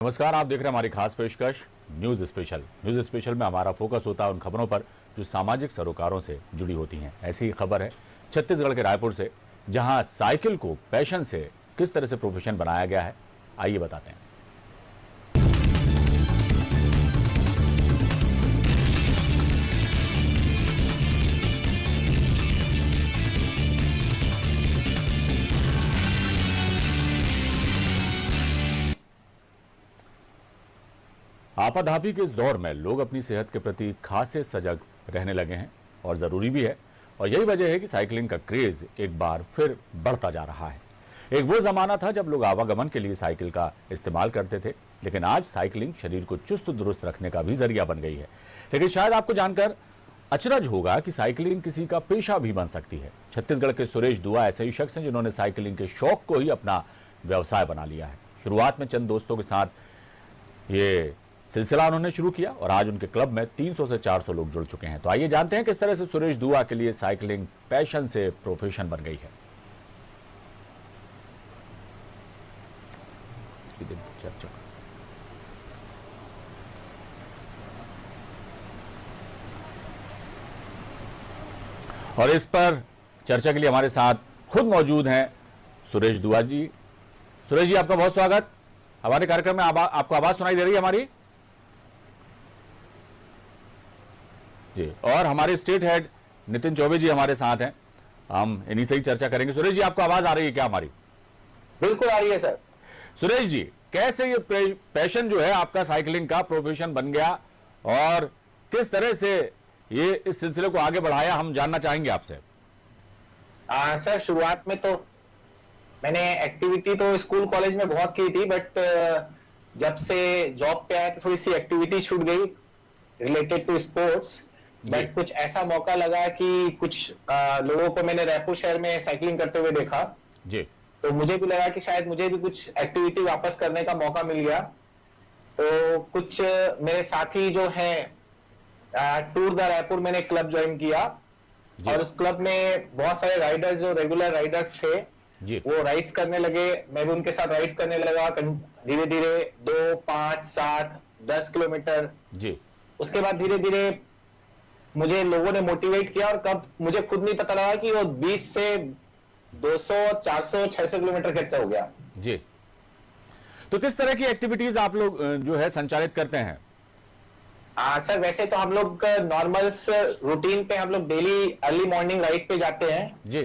नमस्कार, आप देख रहे हैं हमारी खास पेशकश न्यूज स्पेशल। न्यूज स्पेशल में हमारा फोकस होता है उन खबरों पर जो सामाजिक सरोकारों से जुड़ी होती हैं। ऐसी ही खबर है छत्तीसगढ़ के रायपुर से, जहां साइकिल को पैशन से किस तरह से प्रोफेशन बनाया गया है, आइए बताते हैं। आपाधापी के इस दौर में लोग अपनी सेहत के प्रति खासे सजग रहने लगे हैं और ज़रूरी भी है। और यही वजह है कि साइकिलिंग का क्रेज़ एक बार फिर बढ़ता जा रहा है। एक वो ज़माना था जब लोग आवागमन के लिए साइकिल का इस्तेमाल करते थे, लेकिन आज साइकिलिंग शरीर को चुस्त दुरुस्त रखने का भी जरिया बन गई है। लेकिन शायद आपको जानकर अचरज होगा कि साइकिलिंग किसी का पेशा भी बन सकती है। छत्तीसगढ़ के सुरेश दुआ ऐसे ही शख्स हैं जिन्होंने साइकिलिंग के शौक को ही अपना व्यवसाय बना लिया है। शुरुआत में चंद दोस्तों के साथ ये सिलसिला उन्होंने शुरू किया और आज उनके क्लब में 300 से 400 लोग जुड़ चुके हैं। तो आइए जानते हैं किस तरह से सुरेश दुआ के लिए साइकिलिंग पैशन से प्रोफेशन बन गई है। और इस पर चर्चा के लिए हमारे साथ खुद मौजूद हैं सुरेश दुआ जी। सुरेश जी, आपका बहुत स्वागत। हमारे कार्यक्रम में आपको आवाज सुनाई दे रही है हमारी? जी। और हमारे स्टेट हेड नितिन चौबे जी हमारे साथ हैं, हम इन्हीं से ही चर्चा करेंगे। सुरेश जी, आपको आवाज आ रही है क्या हमारी? बिल्कुल आ रही है सर। सुरेश जी, कैसे ये पैशन जो है आपका साइकिलिंग का प्रोफेशन बन गया और किस तरह से ये इस सिलसिले को आगे बढ़ाया, हम जानना चाहेंगे आपसे। सर, शुरुआत में तो मैंने एक्टिविटी तो स्कूल कॉलेज में बहुत की थी, बट जब से जॉब पे आया तो थोड़ी सी एक्टिविटी छूट गई रिलेटेड टू स्पोर्ट्स। बट कुछ ऐसा मौका लगा कि कुछ लोगों को मैंने रायपुर शहर में साइकिलिंग करते हुए देखा जी। तो मुझे भी लगा कि शायद मुझे भी कुछ एक्टिविटी वापस करने का मौका मिल गया। तो कुछ मेरे साथी जो हैं टूर द रायपुर मैंने क्लब ज्वाइन किया और उस क्लब में बहुत सारे राइडर्स जो रेगुलर राइडर्स थे जी। वो राइड्स करने लगे, मैं भी उनके साथ राइड करने लगा। धीरे धीरे 2, 5, 7, 10 किलोमीटर जी। उसके बाद धीरे धीरे मुझे लोगों ने मोटिवेट किया और कब मुझे खुद नहीं पता लगा कि वो 20 से 200, 400, 600 किलोमीटर कैसे हो गया। जी। तो किस तरह की एक्टिविटीज आप लोग जो है संचालित करते हैं? सर, वैसे तो हम लोग नॉर्मल रूटीन पे हम लोग डेली अर्ली मॉर्निंग राइड पे जाते हैं जी।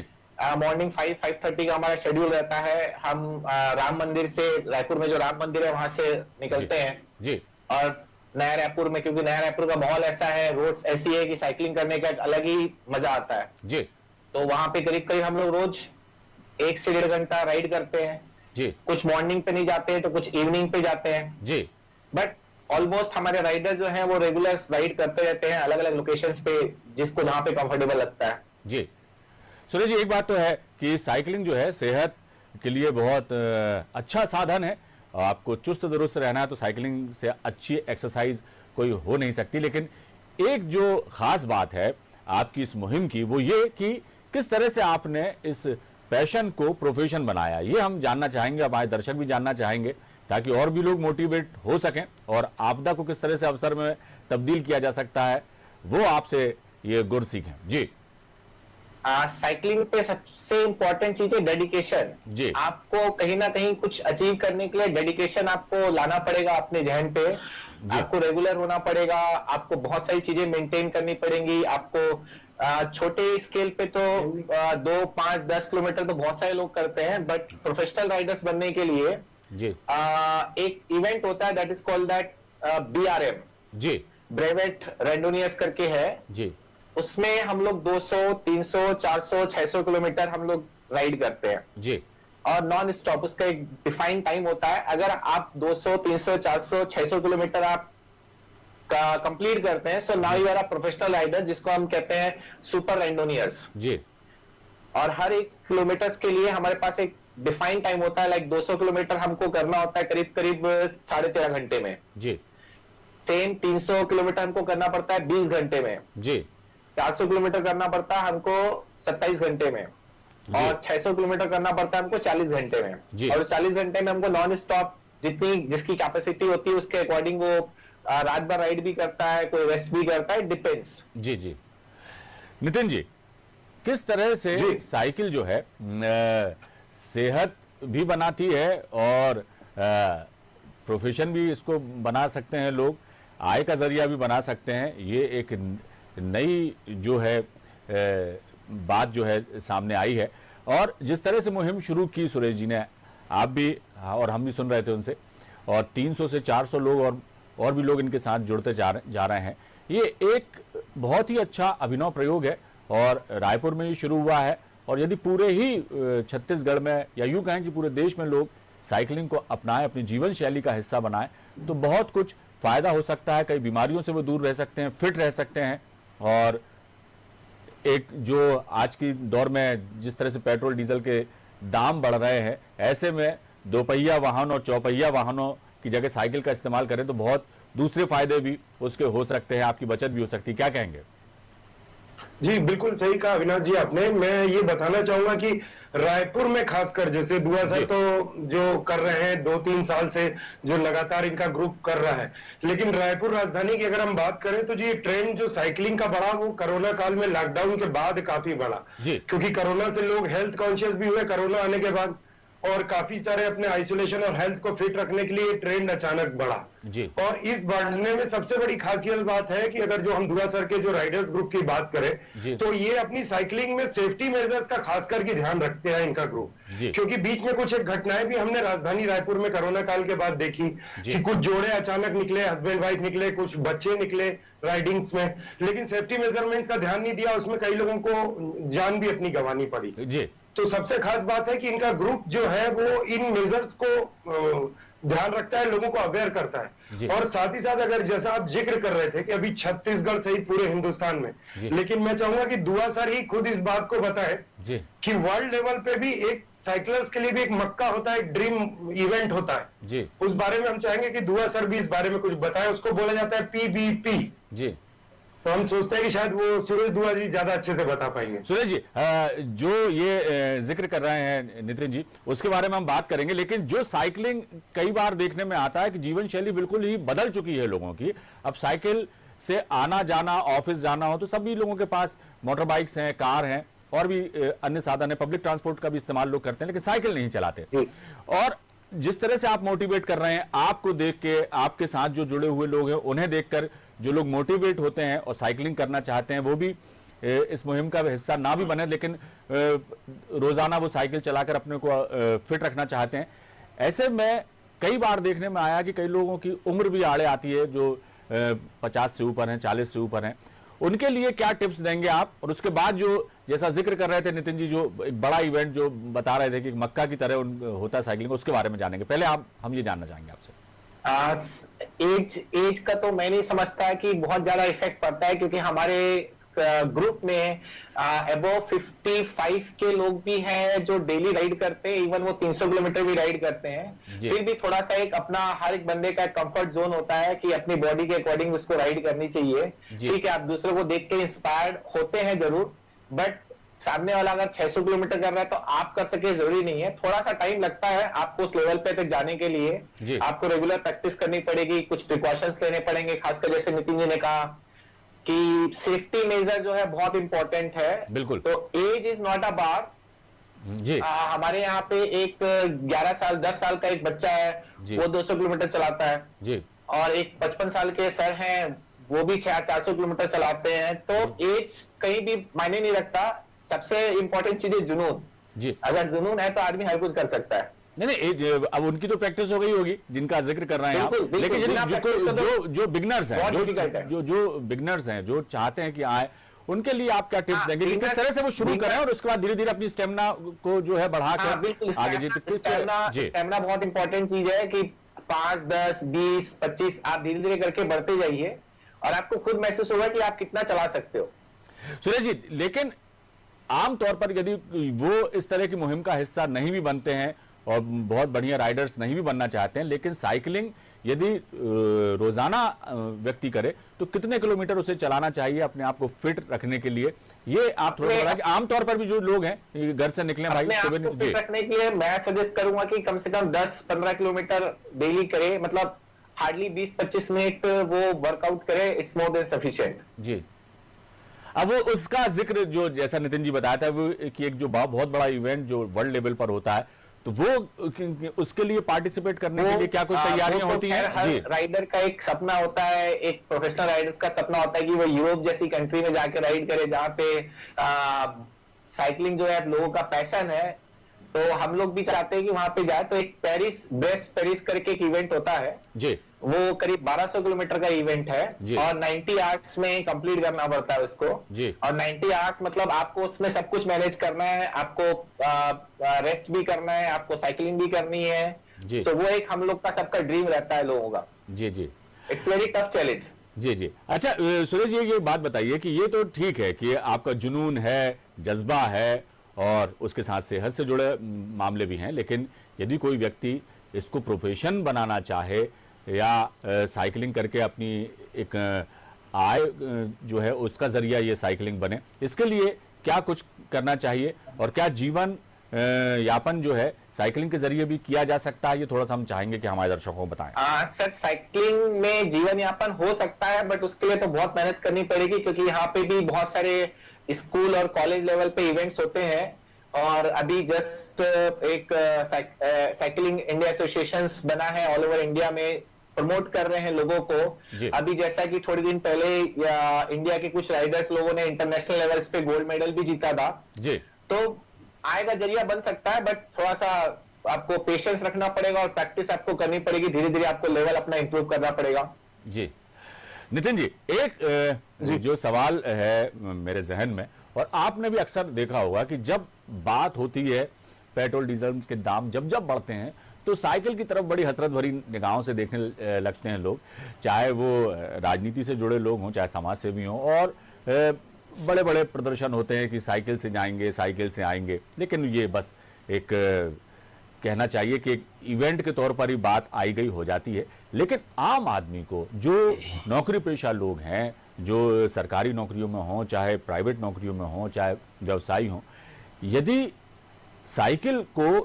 मॉर्निंग 5-5:30 का हमारा शेड्यूल रहता है। हम राम मंदिर से, रायपुर में जो राम मंदिर है वहां से निकलते हैं जी। और नया रायपुर में, क्योंकि नया रायपुर का माहौल ऐसा है, रोड्स ऐसी है कि साइकिलिंग करने का एक अलग ही मजा आता है जी। तो वहां पे करीब करीब हम लोग रोज 1 से 1.5 घंटा राइड करते हैं जी। कुछ मॉर्निंग पे नहीं जाते हैं तो कुछ इवनिंग पे जाते हैं जी। बट ऑलमोस्ट हमारे राइडर जो हैं वो रेगुलर राइड करते रहते हैं अलग अलग लोकेशंस पे, जिसको जहां पे कंफर्टेबल लगता है। जी। सुरेश जी, एक बात तो है कि साइकिलिंग जो है सेहत के लिए बहुत अच्छा साधन है। आपको चुस्त दुरुस्त रहना है तो साइकिलिंग से अच्छी एक्सरसाइज कोई हो नहीं सकती। लेकिन एक जो खास बात है आपकी इस मुहिम की, वो ये कि किस तरह से आपने इस पैशन को प्रोफेशन बनाया, ये हम जानना चाहेंगे, हमारे दर्शक भी जानना चाहेंगे, ताकि और भी लोग मोटिवेट हो सकें और आपदा को किस तरह से अवसर में तब्दील किया जा सकता है वो आपसे ये गुर सीखें। जी। साइकिलिंग पे सबसे इंपॉर्टेंट चीज है डेडिकेशन। जी। आपको कहीं ना कहीं कुछ अचीव करने के लिए डेडिकेशन आपको लाना पड़ेगा अपने जहन पे। आपको रेगुलर होना पड़ेगा, आपको बहुत सारी चीजें मेंटेन करनी पड़ेंगी। आपको छोटे स्केल पे तो 2, 5, 10 किलोमीटर तो बहुत सारे लोग करते हैं, बट प्रोफेशनल राइडर्स बनने के लिए जी। एक इवेंट होता है that is called that BRM जी। ब्रेवेट रेंडोनियर्स करके है जी। उसमें हम लोग 200, 300, 400, 600 किलोमीटर हम लोग राइड करते हैं जी। और नॉन स्टॉप। उसका एक डिफाइंड टाइम होता है। अगर आप 200, 300, 400, 600 किलोमीटर आप कंप्लीट करते हैं, so now you are a professional rider, जिसको हम कहते हैं सुपर रेंडोनियर्स। जी। और हर एक किलोमीटर के लिए हमारे पास एक डिफाइंड टाइम होता है। लाइक 200 किलोमीटर हमको करना होता है करीब करीब 13.5 घंटे में। जी। सेम 300 किलोमीटर हमको करना पड़ता है 20 घंटे में। जी। 400 किलोमीटर करना पड़ता है हमको 27 घंटे में और 600 किलोमीटर करना पड़ता है हमको 40 घंटे में। और 40 घंटे में हमको नॉन स्टॉप जितनी जिसकी कैपेसिटी होती है उसके अकॉर्डिंग वो रात भर राइड भी करता है, कोई रेस्ट भी करता है, डिपेंड्स। जी जी। नितिन जी, किस तरह से जी। साइकिल जो है सेहत भी बनाती है और प्रोफेशन भी इसको बना सकते हैं लोग, आय का जरिया भी बना सकते हैं। ये एक नई जो है बात जो है सामने आई है। और जिस तरह से मुहिम शुरू की सुरेश जी ने, आप भी और हम भी सुन रहे थे उनसे, और 300 से 400 लोग और भी लोग इनके साथ जुड़ते जा रहे हैं। ये एक बहुत ही अच्छा अभिनव प्रयोग है और रायपुर में ही शुरू हुआ है। और यदि पूरे ही छत्तीसगढ़ में, या यूं कहें कि पूरे देश में लोग साइकिलिंग को अपनाएं, अपनी जीवन शैली का हिस्सा बनाएं, तो बहुत कुछ फायदा हो सकता है। कई बीमारियों से वो दूर रह सकते हैं, फिट रह सकते हैं। और एक जो आज की दौर में जिस तरह से पेट्रोल डीजल के दाम बढ़ रहे हैं, ऐसे में दोपहिया वाहन और चौपहिया वाहनों की जगह साइकिल का इस्तेमाल करें तो बहुत दूसरे फायदे भी उसके हो सकते हैं, आपकी बचत भी हो सकती है। क्या कहेंगे? जी बिल्कुल सही कहा अविनाश जी आपने। मैं ये बताना चाहूंगा कि रायपुर में खासकर जैसे दुआ सर तो जो कर रहे हैं 2-3 साल से, जो लगातार इनका ग्रुप कर रहा है, लेकिन रायपुर राजधानी की अगर हम बात करें तो जी ट्रेंड जो साइकिलिंग का बढ़ा वो कोरोना काल में, लॉकडाउन के बाद काफी बढ़ा, क्योंकि कोरोना से लोग हेल्थ कॉन्शियस भी हुए कोरोना आने के बाद, और काफी सारे अपने आइसोलेशन और हेल्थ को फिट रखने के लिए ट्रेंड अचानक बढ़ा जी। और इस बढ़ने में सबसे बड़ी खासियत बात है कि अगर जो हम दुआ सर के जो राइडर्स ग्रुप की बात करें तो ये अपनी साइकिलिंग में सेफ्टी मेजर्स का खास करके ध्यान रखते हैं इनका ग्रुप, क्योंकि बीच में कुछ एक घटनाएं भी हमने राजधानी रायपुर में कोरोना काल के बाद देखी कि कुछ जोड़े अचानक निकले, हस्बैंड वाइफ निकले, कुछ बच्चे निकले राइडिंग्स में, लेकिन सेफ्टी मेजरमेंट्स का ध्यान नहीं दिया, उसमें कई लोगों को जान भी अपनी गंवानी पड़ी जी। तो सबसे खास बात है कि इनका ग्रुप जो है वो इन मेजर्स को ध्यान रखता है, लोगों को अवेयर करता है। और साथ ही साथ अगर जैसा आप जिक्र कर रहे थे कि अभी छत्तीसगढ़ सहित पूरे हिंदुस्तान में, लेकिन मैं चाहूंगा कि दुआ सर ही खुद इस बात को बताए कि वर्ल्ड लेवल पे भी एक साइकिलर्स के लिए भी एक मक्का होता है, एक ड्रीम इवेंट होता है, उस बारे में हम चाहेंगे कि दुआ सर भी इस बारे में कुछ बताए। उसको बोला जाता है PBP जी। तो हम सोचते हैं कि शायद वो सूरज दुआ जी ज्यादा अच्छे से बता पाएंगे। सूरज जी, जो ये जिक्र कर रहे हैं नितिन जी, उसके बारे में हम बात करेंगे, लेकिन जो साइकिलिंग कई बार देखने में आता है कि जीवन शैली बिल्कुल ही बदल चुकी है लोगों की। अब साइकिल से आना जाना, ऑफिस जाना हो तो सभी लोगों के पास मोटर बाइक्स हैं, कार हैं और भी अन्य साधन है, पब्लिक ट्रांसपोर्ट का भी इस्तेमाल लोग करते हैं, लेकिन साइकिल नहीं चलाते। और जिस तरह से आप मोटिवेट कर रहे हैं, आपको देख के, आपके साथ जो जुड़े हुए लोग हैं उन्हें देखकर जो लोग मोटिवेट होते हैं और साइकिलिंग करना चाहते हैं, वो भी इस मुहिम का हिस्सा ना भी बने, लेकिन रोजाना वो साइकिल चलाकर अपने को फिट रखना चाहते हैं। ऐसे में कई बार देखने में आया कि कई लोगों की उम्र भी आड़े आती है, जो 50 से ऊपर हैं, 40 से ऊपर हैं। उनके लिए क्या टिप्स देंगे आप? और उसके बाद जो जैसा जिक्र कर रहे थे नितिन जी, जो एक बड़ा इवेंट जो बता रहे थे कि मक्का की तरह होता है साइकिलिंग, उसके बारे में जानेंगे। पहले हम ये जानना चाहेंगे आपसे। एज का तो मैं नहीं समझता कि बहुत ज्यादा इफेक्ट पड़ता है, क्योंकि हमारे ग्रुप में अबव 55 के लोग भी हैं जो डेली राइड करते हैं, इवन वो 300 किलोमीटर भी राइड करते हैं। फिर भी थोड़ा सा एक अपना, हर एक बंदे का कंफर्ट जोन होता है कि अपनी बॉडी के अकॉर्डिंग उसको राइड करनी चाहिए। ठीक है, आप दूसरों को देख के इंस्पायर्ड होते हैं जरूर, बट सामने वाला अगर 600 किलोमीटर कर रहा है तो आप कर सके जरूरी नहीं है। थोड़ा सा टाइम लगता है आपको उस लेवल पे तक जाने के लिए, आपको रेगुलर प्रैक्टिस करनी पड़ेगी, कुछ प्रिकॉशंस लेने पड़ेंगे, खासकर जैसे नितिन जी ने कहा कि सेफ्टी मेजर जो है बहुत इंपॉर्टेंट है। बिल्कुल। तो एज इज नॉट अ बार जी। हमारे यहाँ पे एक 11 साल 10 साल का एक बच्चा है, वो 200 किलोमीटर चलाता है जी। और एक 55 साल के सर हैं, वो भी 400 किलोमीटर चलाते हैं। तो एज कहीं भी मायने नहीं रखता, सबसे इंपॉर्टेंट चीज है जुनून जी। अगर जुनून है तो आदमी हर कुछ कर सकता है। नहीं, अब उनकी तो प्रैक्टिस हो गई होगी जिनका जिक्र कर रहे हैं आप, लेकिन जो बिगनर्स हैं, जो बिगनर्स हैं, जो चाहते हैं कि आए, उनके लिए आप क्या टिप्स देंगे कि किस तरह से वो शुरू करें और उसके बाद धीरे धीरे अपनी स्टेमिना को जो है बढ़ाकर आगे जी? स्टेमिना बहुत इंपॉर्टेंट चीज है कि 5, 10, 20, 25 आप धीरे धीरे करके बढ़ते जाइए और आपको खुद महसूस होगा कि आप कितना चला सकते हो। सुरेश जी, लेकिन आमतौर पर यदि वो इस तरह की मुहिम का हिस्सा नहीं भी बनते हैं और बहुत बढ़िया राइडर्स नहीं भी बनना चाहते हैं, लेकिन साइकिलिंग यदि रोजाना व्यक्ति करे तो कितने किलोमीटर उसे चलाना चाहिए अपने आप को फिट रखने के लिए, ये आप थोड़ा बताइए कि आमतौर पर भी जो लोग हैं ये घर से निकले भाई अपने आप सुबह को जी फिट रखने के लिए मैं सजेस्ट करूंगा कि कम से कम 10-15 किलोमीटर डेली करे, मतलब हार्डली 20-25 मिनट वो वर्कआउट करे, इट्स मोर देन सफिशिएंट। जी। अब वो उसका जिक्र जो जैसा नितिन जी बताया था वो कि एक जो बहुत बड़ा इवेंट जो वर्ल्ड लेवल पर होता है तो वो उसके लिए पार्टिसिपेट करने के लिए क्या कुछ तैयारियां होती हैं? हर जी राइडर का एक सपना होता है, एक प्रोफेशनल राइडर्स का सपना होता है कि वो यूरोप जैसी कंट्री में जाके राइड करे जहाँ पे साइकिलिंग जो है लोगों का पैशन है। तो हम लोग भी चाहते हैं कि वहां पे जाए। तो एक पेरिस बेस्ट पेरिस करके एक इवेंट होता है, जी वो करीब 1200 किलोमीटर का इवेंट है और 90 आवर्स में कंप्लीट करना पड़ता है उसको। जी और 90 आवर्स मतलब आपको उसमें सब कुछ मैनेज करना है, आपको रेस्ट भी करना है, आपको साइकिलिंग भी करनी है। जी तो वो एक हम लोग का सबका ड्रीम रहता है लोगों का। जी जी इट्स वेरी टफ चैलेंज। जी जी। अच्छा सुरेश जी ये बात बताइए कि ये तो ठीक है कि आपका जुनून है, जज्बा है और उसके साथ सेहत से जुड़े मामले भी हैं, लेकिन यदि कोई व्यक्ति इसको प्रोफेशन बनाना चाहे या साइकिलिंग करके अपनी एक आय जो है उसका जरिया ये साइकिलिंग बने, इसके लिए क्या कुछ करना चाहिए और क्या जीवन यापन जो है साइकिलिंग के जरिए भी किया जा सकता है? ये थोड़ा सा हम चाहेंगे कि हमारे दर्शकों को बताएं। सर साइकिलिंग में जीवन यापन हो सकता है, बट उसके लिए तो बहुत मेहनत करनी पड़ेगी, क्योंकि यहाँ पे भी बहुत सारे स्कूल और कॉलेज लेवल पे इवेंट्स होते हैं। और अभी जस्ट एक साइकिलिंग इंडिया एसोसिएशन बना है, ऑल ओवर इंडिया में प्रमोट कर रहे हैं लोगों को। अभी जैसा कि थोड़े दिन पहले इंडिया के कुछ राइडर्स लोगों ने इंटरनेशनल लेवल्स पे गोल्ड मेडल भी जीता था। जी तो आय का जरिया बन सकता है, बट थोड़ा सा आपको पेशेंस रखना पड़ेगा और प्रैक्टिस आपको करनी पड़ेगी। धीरे धीरे आपको लेवल अपना इंप्रूव करना पड़ेगा। जी नितिन जी, एक जो सवाल है मेरे जहन में, और आपने भी अक्सर देखा होगा कि जब बात होती है पेट्रोल डीजल के दाम जब जब बढ़ते हैं तो साइकिल की तरफ बड़ी हसरत भरी निगाहों से देखने लगते हैं लोग, चाहे वो राजनीति से जुड़े लोग हों, चाहे समाज सेवी हों, और बड़े बड़े प्रदर्शन होते हैं कि साइकिल से जाएंगे, साइकिल से आएंगे। लेकिन ये बस एक कहना चाहिए कि एक इवेंट के तौर पर ही बात आई गई हो जाती है। लेकिन आम आदमी को, जो नौकरी पेशा लोग हैं, जो सरकारी नौकरियों में हों, चाहे प्राइवेट नौकरियों में हों, चाहे व्यवसायी हों, यदि साइकिल को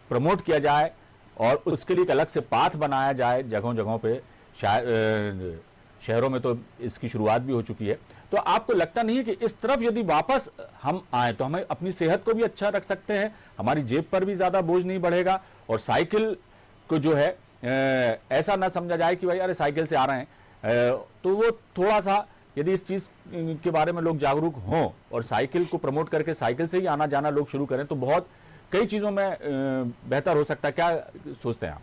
प्रमोट किया जाए और उसके लिए एक अलग से पाथ बनाया जाए जगहों जगहों पे, शायद शहरों में तो इसकी शुरुआत भी हो चुकी है, तो आपको लगता नहीं है कि इस तरफ यदि वापस हम आए तो हमें अपनी सेहत को भी अच्छा रख सकते हैं, हमारी जेब पर भी ज्यादा बोझ नहीं बढ़ेगा, और साइकिल को जो है ऐसा ना समझा जाए कि भाई अरे साइकिल से आ रहे हैं, तो वो थोड़ा सा यदि इस चीज के बारे में लोग जागरूक हों और साइकिल को प्रमोट करके साइकिल से ही आना जाना लोग शुरू करें तो बहुत कई चीजों में बेहतर हो सकता है। क्या सोचते हैं आप?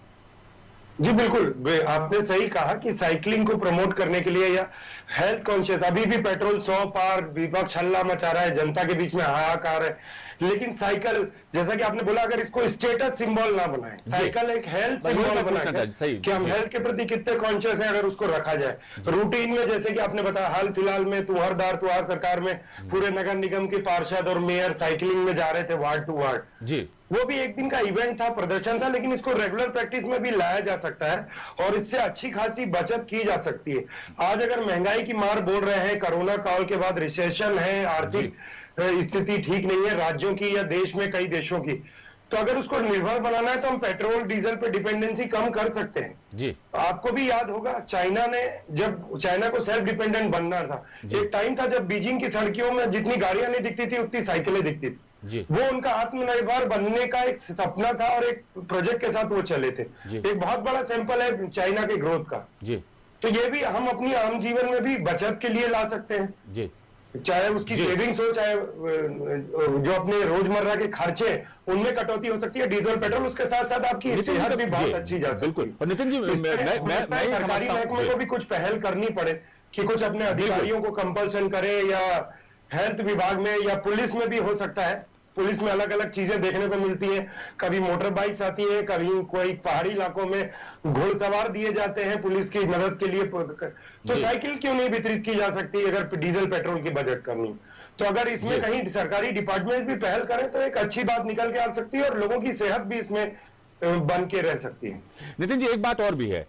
जी बिल्कुल, आपने सही कहा कि साइकिलिंग को प्रमोट करने के लिए या हेल्थ कॉन्शियस, अभी भी पेट्रोल 100 पार, विपक्ष हल्ला मचा रहा है, जनता के बीच में हाहाकार है, लेकिन साइकिल जैसा कि आपने बोला, अगर इसको स्टेटस सिंबल ना बनाए, साइकिल एक हेल्थ सिंबल बनाए कि हम हेल्थ के प्रति कितने कॉन्शियस हैं, अगर उसको रखा जाए रूटीन में। जैसे कि आपने बताया हाल फिलहाल में तुहार सरकार में पूरे नगर निगम के पार्षद और मेयर साइकिलिंग में जा रहे थे वार्ड टू वार्ड। जी वो भी एक दिन का इवेंट था, प्रदर्शन था, लेकिन इसको रेगुलर प्रैक्टिस में भी लाया जा सकता है और इससे अच्छी खासी बचत की जा सकती है। आज अगर महंगाई की मार बोल रहे हैं, कोरोना काल के बाद रिसेशन है, आर्थिक स्थिति ठीक नहीं है राज्यों की या देश में कई देशों की, तो अगर उसको निर्भर बनाना है तो हम पेट्रोल डीजल पे डिपेंडेंसी कम कर सकते हैं। जी आपको भी याद होगा चाइना ने, जब चाइना को सेल्फ डिपेंडेंट बनना था, एक टाइम था जब बीजिंग की सड़कों में जितनी गाड़ियां नहीं दिखती थी उतनी साइकिलें दिखती थी। वो उनका आत्मनिर्भर बनने का एक सपना था और एक प्रोजेक्ट के साथ वो चले थे। एक बहुत बड़ा सैंपल है चाइना के ग्रोथ का। तो ये भी हम अपनी आम जीवन में भी बचत के लिए ला सकते हैं, चाहे उसकी सेविंग्स हो, चाहे जो अपने रोजमर्रा के खर्चे उनमें कटौती हो सकती है, डीजल पेट्रोल, उसके साथ साथ आपकी सेहत भी बहुत अच्छी जा सकती है। बिल्कुल। और नितिन जी मैं सरकारी महकमे को भी कुछ पहल करनी पड़े कि कुछ अपने अधिकारियों को कंपल्सन करे, या हेल्थ विभाग में या पुलिस में भी हो सकता है। पुलिस में अलग अलग चीजें देखने को मिलती हैं, कभी मोटर बाइक्स आती है, कभी कोई पहाड़ी इलाकों में घुड़सवार दिए जाते हैं पुलिस की मदद के लिए। तो साइकिल क्यों नहीं वितरित की जा सकती अगर डीजल पेट्रोल की बजट करनी? तो अगर इसमें कहीं सरकारी डिपार्टमेंट भी पहल करें तो एक अच्छी बात निकल के आ सकती है और लोगों की सेहत भी इसमें बन के रह सकती है। नितिन जी, एक बात और भी है,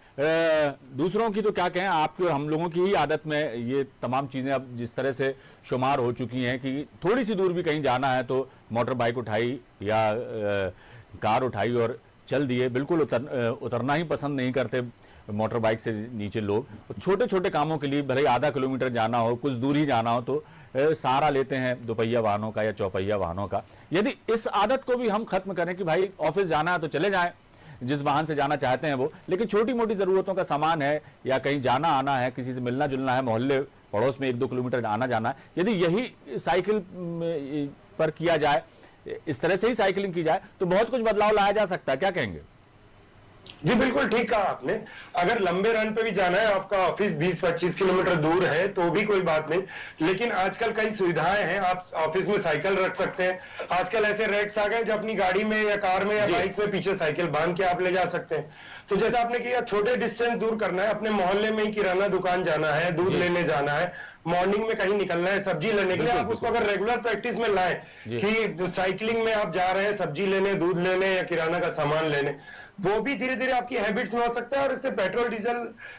दूसरों की तो क्या कहें, आपकी और हम लोगों की ही आदत में ये तमाम चीजें अब जिस तरह से शुमार हो चुकी हैं कि थोड़ी सी दूर भी कहीं जाना है तो मोटर बाइक उठाई या कार उठाई और चल दिए। बिल्कुल उतरना ही पसंद नहीं करते मोटर बाइक से नीचे लोग। छोटे छोटे कामों के लिए भले ही आधा किलोमीटर जाना हो, कुछ दूर ही जाना हो, तो सहारा लेते हैं दोपहिया वाहनों का या चौपहिया वाहनों का। यदि इस आदत को भी हम खत्म करें कि भाई ऑफिस जाना है तो चले जाएं जिस वाहन से जाना चाहते हैं वो, लेकिन छोटी मोटी जरूरतों का सामान है या कहीं जाना आना है, किसी से मिलना जुलना है, मोहल्ले पड़ोस में 1-2 किलोमीटर आना जाना है, यदि यही साइकिल पर किया जाए, इस तरह से ही साइकिलिंग की जाए तो बहुत कुछ बदलाव लाया जा सकता है। क्या कहेंगे? जी बिल्कुल ठीक कहा आपने। अगर लंबे रन पे भी जाना है, आपका ऑफिस 20-25 किलोमीटर दूर है तो भी कोई बात नहीं, लेकिन आजकल कई सुविधाएं हैं, आप ऑफिस में साइकिल रख सकते हैं। आजकल ऐसे रैक्स आ गए जो अपनी गाड़ी में या कार में या बाइक्स में पीछे साइकिल बांध के आप ले जा सकते हैं। तो जैसा आपने किया, छोटे डिस्टेंस दूर करना है, अपने मोहल्ले में ही किराना दुकान जाना है, दूध लेने जाना है, मॉर्निंग में कहीं निकलना है सब्जी लेने के लिए, आप उसको अगर रेगुलर प्रैक्टिस में लाएं कि साइकिलिंग में आप जा रहे हैं सब्जी लेने, दूध लेने या किराना का सामान लेने, वो भी धीरे धीरे आपकी हैबिट्स में हो सकता है और इससे पेट्रोल डीजल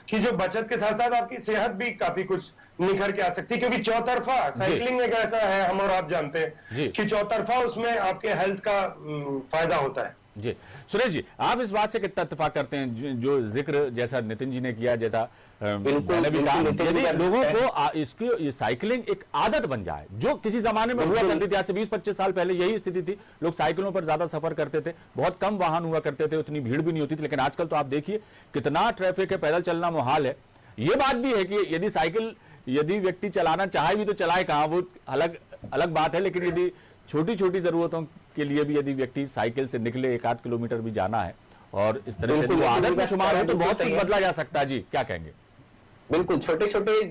की जो बचत के साथ साथ आपकी सेहत भी काफी कुछ निखर के आ सकती है। क्योंकि चौतरफा साइकिलिंग एक ऐसा है, हम और आप जानते हैं कि चौतरफा उसमें आपके हेल्थ का फायदा होता है। जी सुरेश जी, आप इस बात से कितना इत्तेफाक करते हैं जो जिक्र जैसा नितिन जी ने किया, जैसा मैंने भी कहा, यदि लोगों को इसकी साइकिलिंग एक आदत बन जाए, जो किसी जमाने में हुआ करती थी, आज से 20-25 साल पहले यही स्थिति थी, लोग साइकिलों पर ज्यादा सफर करते थे, बहुत कम वाहन हुआ करते थे, उतनी भीड़ भी नहीं होती थी, लेकिन आजकल तो आप देखिए कितना ट्रैफिक है, पैदल चलना मुहाल है। ये बात भी है कि यदि साइकिल यदि व्यक्ति चलाना चाहे भी तो चलाए कहां, वो अलग बात है, लेकिन यदि छोटी छोटी जरूरतों के लिए भी यदि व्यक्ति साइकिल से निकले, 1-8 किलोमीटर भी जाना है और इस तरह से वो आदत में शुमार हो तो बहुत कुछ बदला जा सकता है। जी क्या कहेंगे? बिल्कुल, छोटे छोटे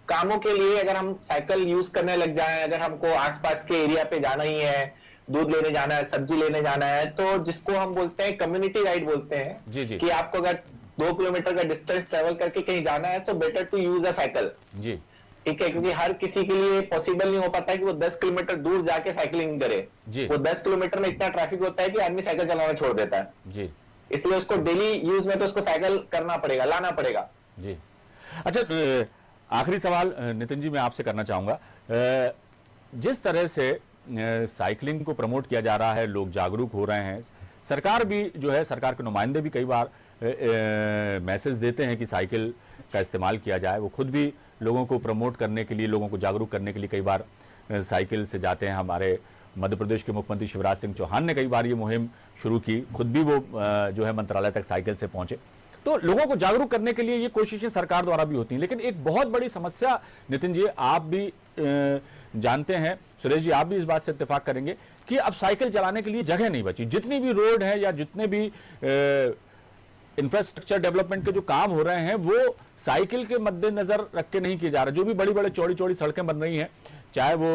कामों के लिए अगर हम साइकिल यूज करने लग जाएं, अगर हमको आसपास के एरिया पे जाना ही है, दूध लेने जाना है, सब्जी लेने जाना है, तो जिसको हम बोलते हैं कम्युनिटी राइड बोलते हैं, जी जी, कि आपको अगर 2 किलोमीटर का डिस्टेंस ट्रेवल करके कहीं जाना है तो better to use a cycle. जी ठीक है, क्योंकि हर किसी के लिए पॉसिबल नहीं हो पाता है कि वो 10 किलोमीटर दूर जाके साइकिलिंग करे। वो 10 किलोमीटर में इतना ट्रैफिक होता है कि आदमी साइकिल चलाना छोड़ देता है। जी, इसलिए उसको डेली यूज में तो उसको साइकिल करना पड़ेगा, लाना पड़ेगा। जी अच्छा, आखिरी सवाल नितिन जी मैं आपसे करना चाहूंगा, जिस तरह से साइकिलिंग को प्रमोट किया जा रहा है, लोग जागरूक हो रहे हैं, सरकार भी जो है, सरकार के नुमाइंदे भी कई बार मैसेज देते हैं कि साइकिल का इस्तेमाल किया जाए, वो खुद भी लोगों को प्रमोट करने के लिए, लोगों को जागरूक करने के लिए कई बार साइकिल से जाते हैं। हमारे मध्य प्रदेश के मुख्यमंत्री शिवराज सिंह चौहान ने कई बार ये मुहिम शुरू की, खुद भी वो जो है मंत्रालय तक साइकिल से पहुंचे। तो लोगों को जागरूक करने के लिए ये कोशिशें सरकार द्वारा भी होती हैं, लेकिन एक बहुत बड़ी समस्या नितिन जी आप भी जानते हैं, सुरेश जी आप भी इस बात से इत्तेफाक करेंगे कि अब साइकिल चलाने के लिए जगह नहीं बची। जितनी भी रोड है या जितने भी इंफ्रास्ट्रक्चर डेवलपमेंट के जो काम हो रहे हैं वो साइकिल के मद्देनजर रख के नहीं किए जा रहे। जो भी बड़ी बड़ी चौड़ी चौड़ी सड़कें बन रही हैं, चाहे वो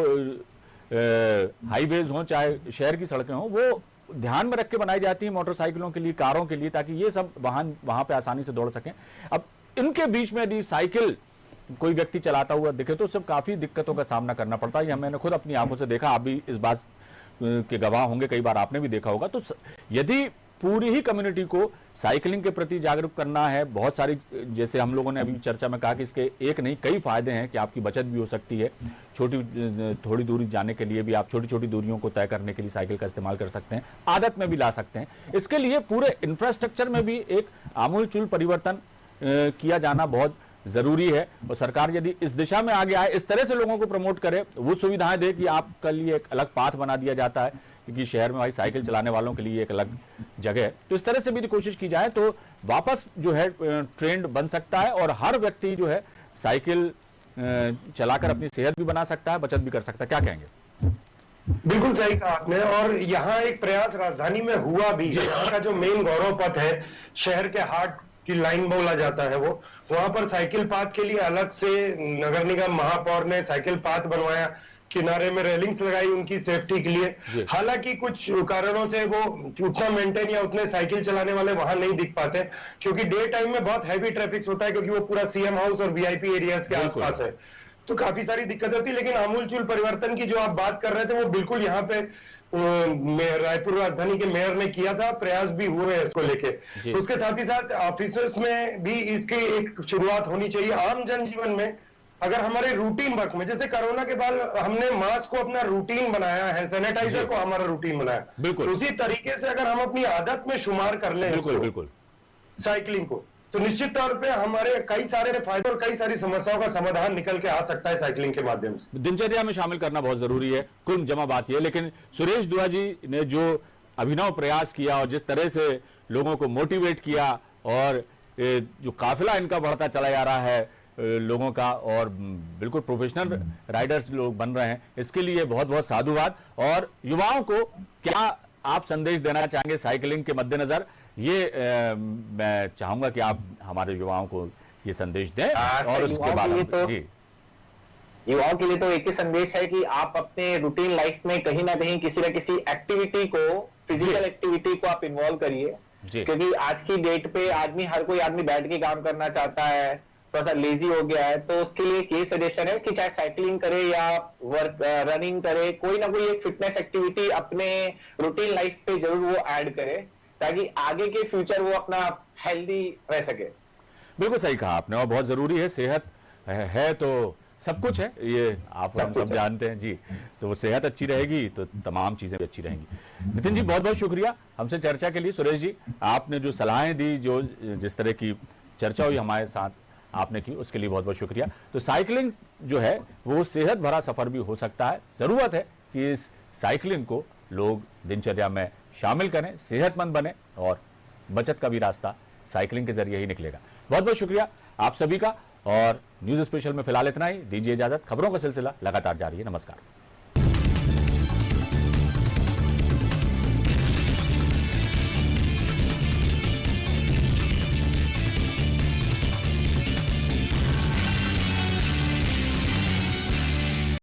हाईवेज हों चाहे शहर की सड़कें हों, वो ध्यान में रख के बनाई जाती है मोटरसाइकिलों के लिए, कारों के लिए, ताकि ये सब वाहन वहां पे आसानी से दौड़ सकें। अब इनके बीच में यदि साइकिल कोई व्यक्ति चलाता हुआ दिखे तो सब काफी दिक्कतों का सामना करना पड़ता है। मैंने खुद अपनी आंखों से देखा, आप भी इस बात के गवाह होंगे, कई बार आपने भी देखा होगा। तो यदि पूरी ही कम्युनिटी को साइकिलिंग के प्रति जागरूक करना है, बहुत सारी, जैसे हम लोगों ने अभी चर्चा में कहा कि इसके एक नहीं कई फायदे हैं कि आपकी बचत भी हो सकती है, थोड़ी दूरी जाने के लिए भी आप छोटी छोटी दूरियों को तय करने के लिए साइकिल का इस्तेमाल कर सकते हैं, आदत में भी ला सकते हैं। इसके लिए पूरे इंफ्रास्ट्रक्चर में भी एक आमूलचूल परिवर्तन किया जाना बहुत जरूरी है और सरकार यदि इस दिशा में आगे आए, इस तरह से लोगों को प्रमोट करे, वो सुविधाएं दे कि आपके लिए एक अलग पाथ बना दिया जाता है क्योंकि शहर में भाई साइकिल चलाने वालों के लिए एक अलग जगह है, तो इस तरह से भी कोशिश की जाए तो वापस जो है ट्रेंड बन सकता है और हर व्यक्ति जो है साइकिल चलाकर अपनी सेहत भी बना सकता है, बचत भी कर सकता है। क्या कहेंगे? बिल्कुल सही कहा आपने। और यहाँ एक प्रयास राजधानी में हुआ भी, यहाँ का जो मेन गौरव पथ है, शहर के हार्ट की लाइन बोला जाता है, वो वहां पर साइकिल पाथ के लिए अलग से नगर निगम महापौर ने साइकिल पाथ बनवाया, किनारे में रेलिंग्स लगाई उनकी सेफ्टी के लिए। हालांकि कुछ कारणों से वो उतना मेंटेन या उतने साइकिल चलाने वाले वहां नहीं दिख पाते क्योंकि डे टाइम में बहुत हैवी ट्रैफिक होता है, क्योंकि वो पूरा सीएम हाउस और वीआईपी एरियाज के आसपास है, तो काफी सारी दिक्कत होती है। लेकिन आमूलचूल परिवर्तन की जो आप बात कर रहे थे वो बिल्कुल यहाँ पे रायपुर राजधानी के मेयर ने किया था, प्रयास भी हुए हैं इसको लेके। जी। उसके साथ ही साथ ऑफिसर्स में भी इसकी एक शुरुआत होनी चाहिए। आम जनजीवन में अगर हमारे रूटीन वर्क में, जैसे कोरोना के बाद हमने मास्क को अपना रूटीन बनाया है, सैनिटाइजर को हमारा रूटीन बनाया, बिल्कुल। उसी तरीके से अगर हम अपनी आदत में शुमार कर लें बिल्कुल इसको, बिल्कुल साइकिलिंग को, तो निश्चित तौर पे हमारे कई सारे फायदे और कई सारी समस्याओं का समाधान निकल के आ सकता है साइकिलिंग के माध्यम से। दिनचर्या में शामिल करना बहुत जरूरी है, कुल जमा बात यह। लेकिन सुरेश दुआ जी ने जो अभिनव प्रयास किया और जिस तरह से लोगों को मोटिवेट किया और जो काफिला इनका बढ़ता चला जा रहा है लोगों का, और बिल्कुल प्रोफेशनल राइडर्स लोग बन रहे हैं, इसके लिए बहुत बहुत साधुवाद। और युवाओं को क्या आप संदेश देना चाहेंगे साइकिलिंग के मद्देनजर? ये मैं चाहूंगा कि आप हमारे युवाओं को ये संदेश दें। और उसके बाद जी, युवाओं के लिए तो एक ही संदेश है कि आप अपने रूटीन लाइफ में कहीं ना कहीं किसी न किसी एक्टिविटी को, फिजिकल एक्टिविटी को आप इन्वॉल्व करिए। क्योंकि आज की डेट पे हर कोई आदमी बैठ के काम करना चाहता है, थोड़ा सा लेजी हो गया है। तो उसके लिए एक सजेशन है कि चाहे साइकिलिंग करे या रनिंग करे, कोई ना कोई एक फिटनेस एक्टिविटी अपने रूटीन लाइफ पे जरूर वो ऐड करे, ताकि आगे के फ्यूचर वो अपना हेल्दी रह सके। बिल्कुल सही कहा आपने, और बहुत जरूरी है। सेहत है तो सब कुछ है, ये आप हम सब जानते हैं जी। तो वो सेहत अच्छी रहेगी तो तमाम चीजें भी अच्छी रहेंगी। नितिन जी, बहुत बहुत शुक्रिया हमसे चर्चा के लिए। सुरेश जी, आपने जो सलाहें दी, जो जिस तरह की चर्चा हुई हमारे साथ आपने की, उसके लिए बहुत बहुत शुक्रिया। तो साइकिलिंग जो है वो सेहत भरा सफर भी हो सकता है। जरूरत है कि इस साइकिलिंग को लोग दिनचर्या में शामिल करें, सेहतमंद बने, और बचत का भी रास्ता साइकिलिंग के जरिए ही निकलेगा। बहुत बहुत शुक्रिया आप सभी का। और न्यूज स्पेशल में फिलहाल इतना ही, दीजिए इजाजत। खबरों का सिलसिला लगातार जारी है। नमस्कार।